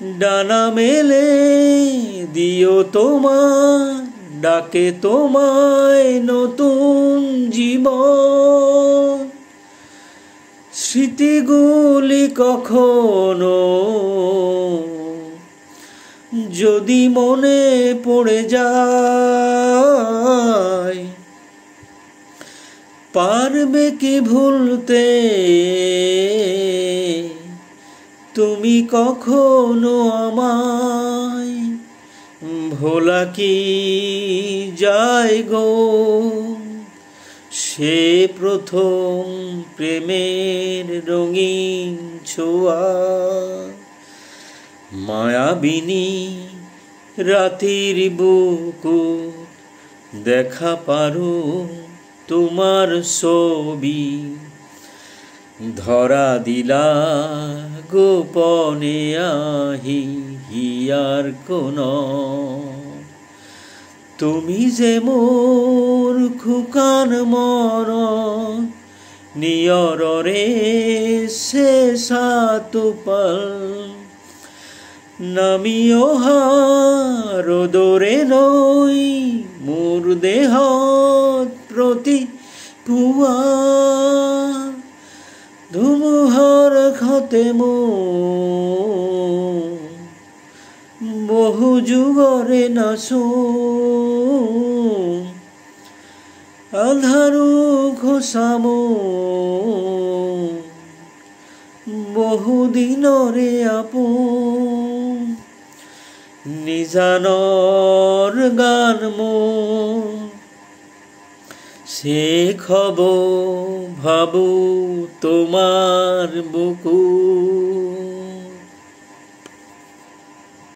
ডানা মেলে দিও তোমার ডাকে তোমায় নতুন জীবন। স্মৃতিগুলি কখনো যদি মনে পড়ে যায়, পারবে কি ভুলতে তুমি কখনো আমায়? ভোলা কি যায় গো সে প্রথম প্রেমের রঙিন ছোঁয়া। মায়াবিনী রাতের বুকু দেখা পারো তোমার ছবি, ধরা দিলা গোপনে আহি হিয়ার কোন। তুমি যে মোর খুকান মরণ নিয়রে শেষাতুপাল। নামিও হারদরে নই মোর দেহ প্রতি পুয়া। ধুমুহার খাতে বহু যুগরে নাচো, আধারু খোসামো বহুদিনরে আপন। নিজানর গান সে খবর ভাবু তোমার বুকু।